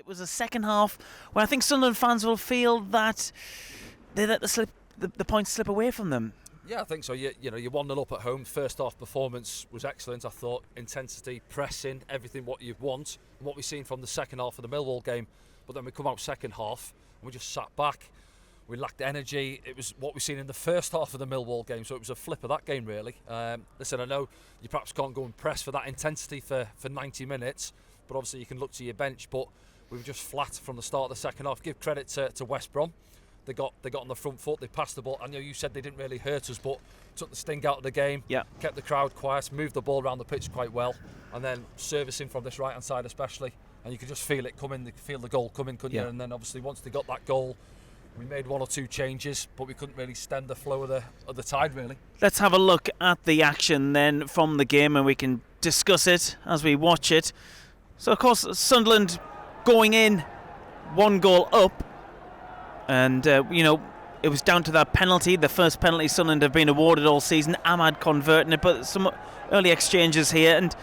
It was a second half where I think Sunderland fans will feel that they let the points slip away from them. Yeah, I think so. You're 1-0 up at home. First half performance was excellent. I thought intensity, pressing, everything what you want, and what we've seen from the second half of the Millwall game. But then we come out second half and we just sat back. We lacked energy. It was what we've seen in the first half of the Millwall game, so it was a flip of that game really. Listen, I know you perhaps can't go and press for that intensity for 90 minutes, but obviously you can look to your bench. But we were just flat from the start of the second half. Give credit to West Brom. They got on the front foot. They passed the ball. I know you said they didn't really hurt us, but took the sting out of the game. Yeah. Kept the crowd quiet. Moved the ball around the pitch quite well, and then servicing from this right hand side especially. And you could just feel it coming. Feel the goal coming, couldn't you? And then obviously once they got that goal, we made one or two changes, but we couldn't really stem the flow of the tide really. Let's have a look at the action then from the game, and we can discuss it as we watch it. So of course Sunderland going in 1 goal up. And, it was down to that penalty, the first penalty Sunderland have been awarded all season. Ahmad converting it, but some early exchanges here. And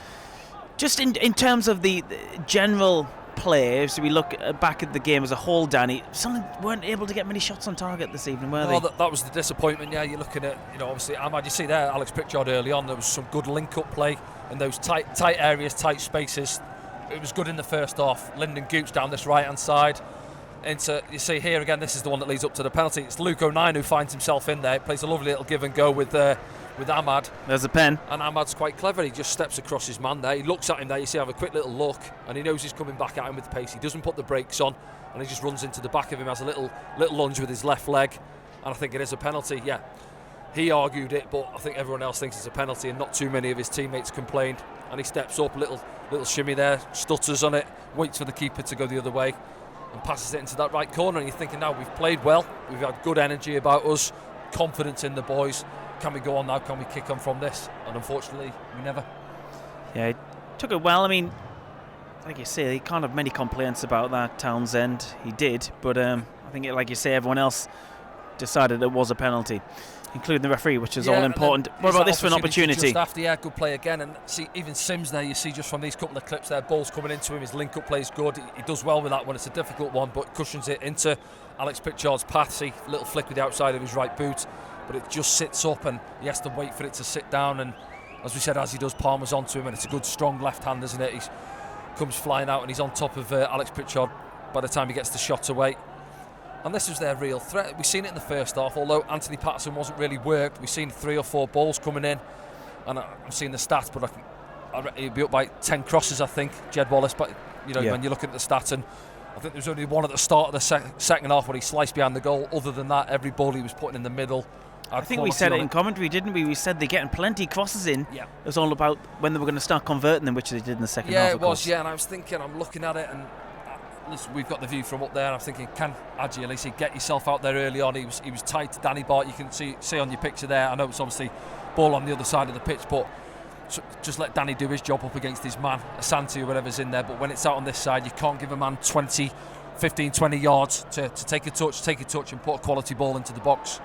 just in terms of the general play, as we look back at the game as a whole, Danny, Sunderland weren't able to get many shots on target this evening, were they? That was the disappointment, yeah. You're looking at, obviously Ahmad, you see there, Alex Pritchard early on, there was some good link-up play in those tight areas, tight spaces. It was good in the first half. Lyndon Gooch down this right-hand side. You see here again, this is the one that leads up to the penalty. It's Luke O'Nien who finds himself in there. He plays a lovely little give and go with Ahmad. There's a pen. And Ahmad's quite clever. He just steps across his man there. He looks at him there. You see, have a quick little look, and he knows he's coming back at him with the pace. He doesn't put the brakes on, and he just runs into the back of him, has a little lunge with his left leg, and I think it is a penalty. Yeah, he argued it, but I think everyone else thinks it's a penalty, and not too many of his teammates complained. And he steps up, little shimmy there, stutters on it, waits for the keeper to go the other way, and passes it into that right corner. And you're thinking, now we've played well, we've had good energy about us, confidence in the boys. Can we go on now? Can we kick on from this? And unfortunately, we never. Yeah, he took it well. I mean, like you say, he can't have many complaints about that, Townsend. He did, but I think, like you say, everyone else decided it was a penalty, including the referee, which is all important. What about this for an opportunity? Just after, good play again. And see, even Sims there, you see just from these couple of clips there, balls coming into him, his link-up play is good. He does well with that one. It's a difficult one, but cushions it into Alex Pritchard's path. See, a little flick with the outside of his right boot, but it just sits up and he has to wait for it to sit down. And as we said, as he does, Palmer's onto him, and it's a good, strong left hand, isn't it? He comes flying out and he's on top of Alex Pritchard by the time he gets the shot away. And this was their real threat. We've seen it in the first half, although Anthony Patterson wasn't really worked. We've seen 3 or 4 balls coming in, and I'm seeing the stats, but I reckon he'd be up by 10 crosses, I think, Jed Wallace. But when you look at the stats, and I think there was only one at the start of the second half when he sliced behind the goal. Other than that, every ball he was putting in the middle. I think we said it in commentary, didn't we? We said they're getting plenty of crosses in. Yeah. It was all about when they were going to start converting them, which they did in the second half. Yeah, it was. Yeah, and I was thinking, I'm looking at it, and listen, we've got the view from up there, and I'm thinking, can Adji at least get yourself out there early on? He was tight to Danny Bart. You can see on your picture there. I know it's obviously ball on the other side of the pitch, but just let Danny do his job up against his man, Asante or whatever's in there. But when it's out on this side, you can't give a man 15, 20 yards to take a touch and put a quality ball into the box,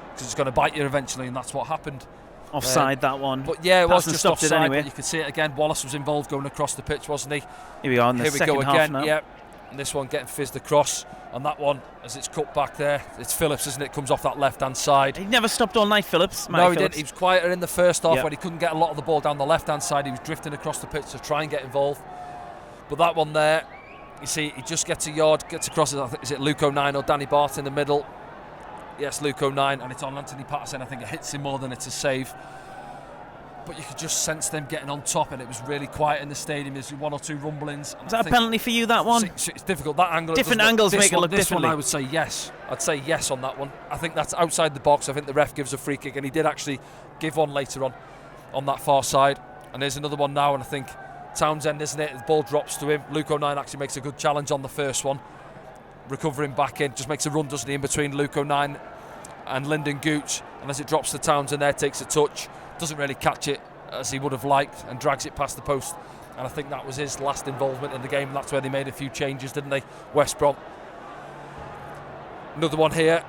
because it's going to bite you eventually, and that's what happened. Offside, that one. But yeah, it was just offside, anyway. But you could see it again. Wallace was involved going across the pitch, wasn't he? Here we are in the second half now. Yep. And this one getting fizzed across, and that one, as it's cut back there, it's Phillips, isn't it? Comes off that left-hand side. He never stopped all night, Phillips. No, he didn't. He was quieter in the first half when he couldn't get a lot of the ball down the left-hand side. He was drifting across the pitch to try and get involved. But that one there, you see, he just gets a yard, gets across. I think, is it Luke O'Nien or Danny Bart in the middle? Yes, Luke O'Nien, and it's on Anthony Patterson. I think it hits him more than it's a save. But you could just sense them getting on top, and it was really quiet in the stadium. There's 1 or 2 rumblings. Is that a penalty for you, that one? It's difficult. That angle. Different angles make it look this differently. One, I would say yes. I'd say yes on that one. I think that's outside the box. I think the ref gives a free kick, and he did actually give one later on that far side. And there's another one now, and I think Townsend, isn't it? The ball drops to him. Luke O'Nien actually makes a good challenge on the first one. Recovering back in, just makes a run, doesn't he, in between Luke O'Nien and Lyndon Gooch. And as it drops to Townsend there, takes a touch. Doesn't really catch it as he would have liked, and drags it past the post. And I think that was his last involvement in the game. That's where they made a few changes, didn't they? West Brom. Another one here.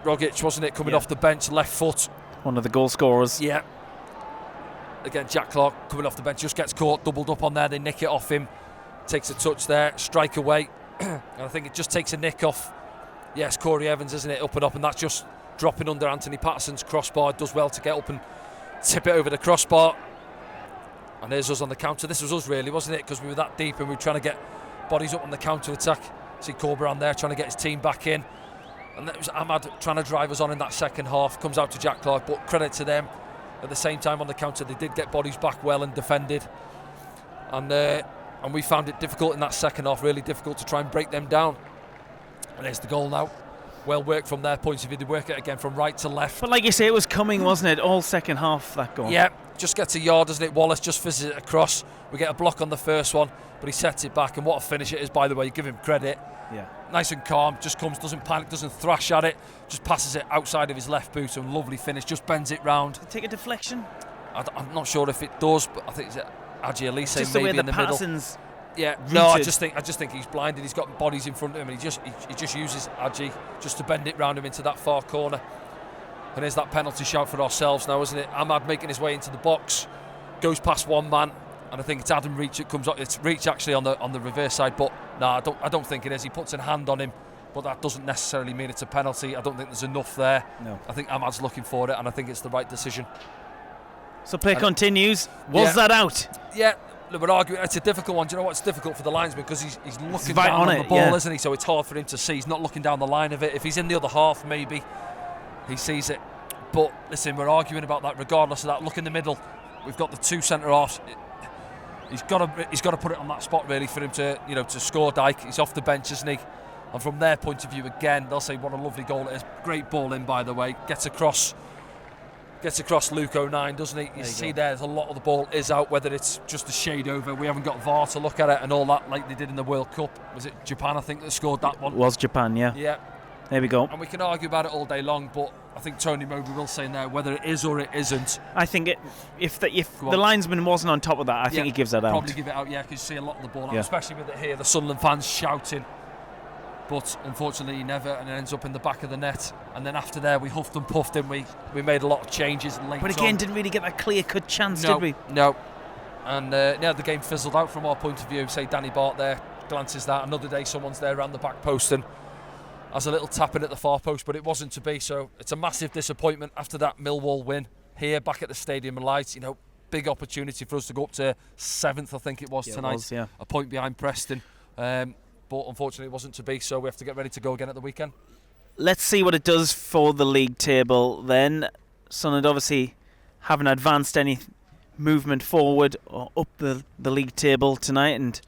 Rogic, wasn't it, coming off the bench, left foot. One of the goal scorers. Yeah. Again, Jack Clark coming off the bench, just gets caught, doubled up on there. They nick it off him. takes a touch there, strike away, and I think it just takes a nick off. Yes, Corey Evans, isn't it? Up, and that's just dropping under Anthony Patterson's crossbar. Does well to get up and tip it over the crossbar. And there's us on the counter. This was us really, wasn't it? Because we were that deep and we were trying to get bodies up on the counter attack. See Corberan there trying to get his team back in. And that was Ahmad trying to drive us on in that second half. Comes out to Jack Clark, but credit to them. At the same time on the counter, they did get bodies back well and defended. And we found it difficult in that second half, really difficult to try and break them down. And there's the goal now. Well worked from their point of view. They work it again from right to left. But like you say, it was coming, wasn't it? All second half, that goal. Yeah, just gets a yard, doesn't it? Wallace just fizzes it across. We get a block on the first one, but he sets it back. And what a finish it is, by the way. You give him credit. Yeah. Nice and calm. Just comes, doesn't panic, doesn't thrash at it. Just passes it outside of his left boot. And lovely finish. Just bends it round. Did it take a deflection? I'm not sure if it does, but I think it's Adji Elise just maybe the way in the Patterson's middle. Yeah, rooted. no, I just think he's blinded. He's got bodies in front of him, and he just uses Adji just to bend it round him into that far corner. And there's that penalty shout for ourselves now, isn't it? Ahmad making his way into the box, goes past one man, and I think it's Adam Reach that comes up. It's Reach actually on the reverse side, but no, I don't think it is. He puts a hand on him, but that doesn't necessarily mean it's a penalty. I don't think there's enough there. No. I think Ahmad's looking for it, and I think it's the right decision. So play continues. Was that out? Yeah. We're arguing. It's a difficult one. Do you know what's difficult for the linesman? Because he's looking right down on it, the ball, yeah. isn't he? So it's hard for him to see. He's not looking down the line of it. If he's in the other half, maybe he sees it. But listen, we're arguing about that. Regardless of that, look in the middle. We've got the two centre halves. He's got to put it on that spot really for him to to score. Dyke. He's off the bench, isn't he? And from their point of view, again, they'll say what a lovely goal it is. Great ball in, by the way. Gets across Luke 09, doesn't he? You see there's a lot of the ball is out, whether it's just a shade over. We haven't got VAR to look at it and all that like they did in the World Cup. Was it Japan, I think, that scored that one? It was Japan, yeah. Yeah. There we go. And we can argue about it all day long, but I think Tony Mowbray will say now whether it is or it isn't. I think if the linesman wasn't on top of that, I think he gives that out. Probably give it out, yeah, because you see a lot of the ball out, Yeah. especially with it here, the Sunderland fans shouting. But unfortunately he never, and it ends up in the back of the net. And then after there we huffed and puffed, didn't we? We made a lot of changes late. But again, didn't really get that clear-cut chance, did we? No. And the game fizzled out from our point of view. Say Danny Bart there glances that. Another day someone's there around the back post and has a little tap in at the far post, but it wasn't to be. So it's a massive disappointment after that Millwall win here back at the Stadium of Light. Big opportunity for us to go up to 7th, I think it was tonight. It was, yeah. A point behind Preston. But unfortunately it wasn't to be, so we have to get ready to go again at the weekend. Let's see what it does for the league table then. Sunderland obviously haven't advanced any movement forward or up the league table tonight and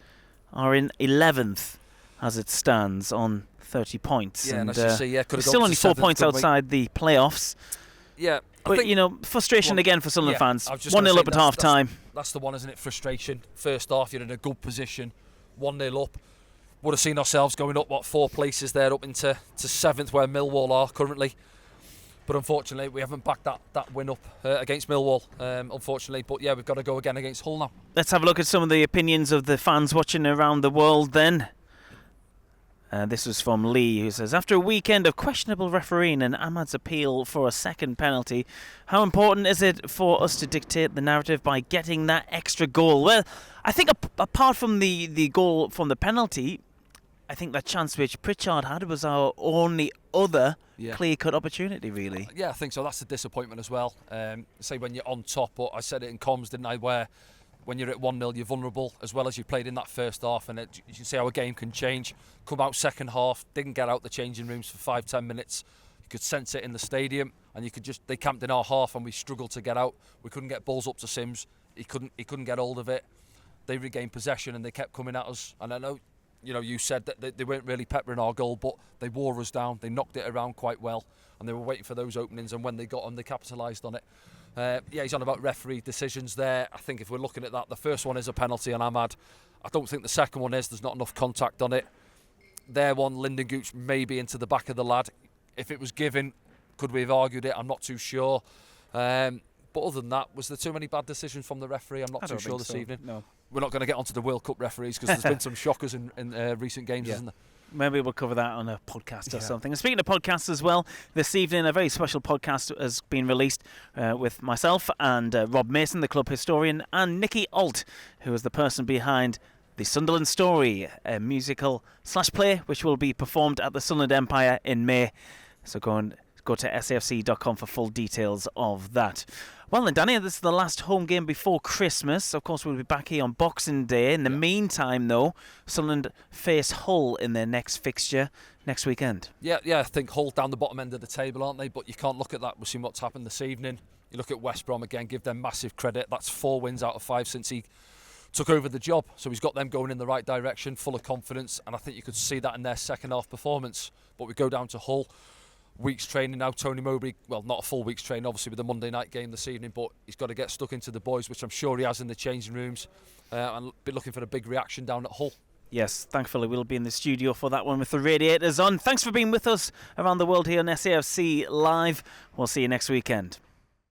are in 11th as it stands on 30 points. Yeah, and as you see, yeah, could have still gone only to 4 7th, points couldn't we? outside the playoffs. Yeah. But, frustration again for Sunderland fans. 1-0 up at half time. That's the one, isn't it? Frustration. First half, you're in a good position. 1-0 up. Would have seen ourselves going up, 4 places there, up into 7th, where Millwall are currently. But unfortunately, we haven't backed that win up against Millwall, unfortunately. But yeah, we've got to go again against Hull now. Let's have a look at some of the opinions of the fans watching around the world then. This was from Lee, who says, after a weekend of questionable refereeing and Ahmad's appeal for a second penalty, how important is it for us to dictate the narrative by getting that extra goal? Well, I think apart from the goal from the penalty, I think that chance which Pritchard had was our only other clear-cut opportunity, really. Yeah, I think so. That's a disappointment as well. Say when you're on top, but I said it in comms, didn't I, where when you're at 1-0, you're vulnerable, as well as you played in that first half, and you can see how a game can change. Come out second half, didn't get out the changing rooms for 5-10 minutes. You could sense it in the stadium, and they camped in our half, and we struggled to get out. We couldn't get balls up to Sims. He couldn't get hold of it. They regained possession, and they kept coming at us. And I know, you said that they weren't really peppering our goal, but they wore us down. They knocked it around quite well, and they were waiting for those openings, and when they got them, they capitalised on it. He's on about referee decisions there. I think if we're looking at that, the first one is a penalty on Ahmad. I don't think the second one is. There's not enough contact on it. Their one, Lyndon Gooch, maybe into the back of the lad. If it was given, could we have argued it? I'm not too sure. But other than that, was there too many bad decisions from the referee? I'm not too sure this evening. No. We're not going to get onto the World Cup referees because there's been some shockers in recent games, isn't there? Maybe we'll cover that on a podcast or something. And speaking of podcasts as well, this evening a very special podcast has been released with myself and Rob Mason, the club historian, and Nicky Alt, who is the person behind The Sunderland Story, a musical / play which will be performed at the Sunderland Empire in May. So go to safc.com for full details of that. Well then, Danny, this is the last home game before Christmas. Of course, we'll be back here on Boxing Day. In the meantime, though, Sunderland face Hull in their next fixture next weekend. Yeah, I think Hull down the bottom end of the table, aren't they? But you can't look at that. We've seen what's happened this evening. You look at West Brom again, give them massive credit. That's 4 wins out of 5 since he took over the job. So he's got them going in the right direction, full of confidence. And I think you could see that in their second half performance. But we go down to Hull. Week's training now, Tony Mowbray, well, not a full week's training obviously with the Monday night game this evening, but he's got to get stuck into the boys, which I'm sure he has in the changing rooms, and be looking for a big reaction down at Hull. Yes, thankfully we'll be in the studio for that one with the radiators on. Thanks for being with us around the world here on SAFC Live. We'll see you next weekend.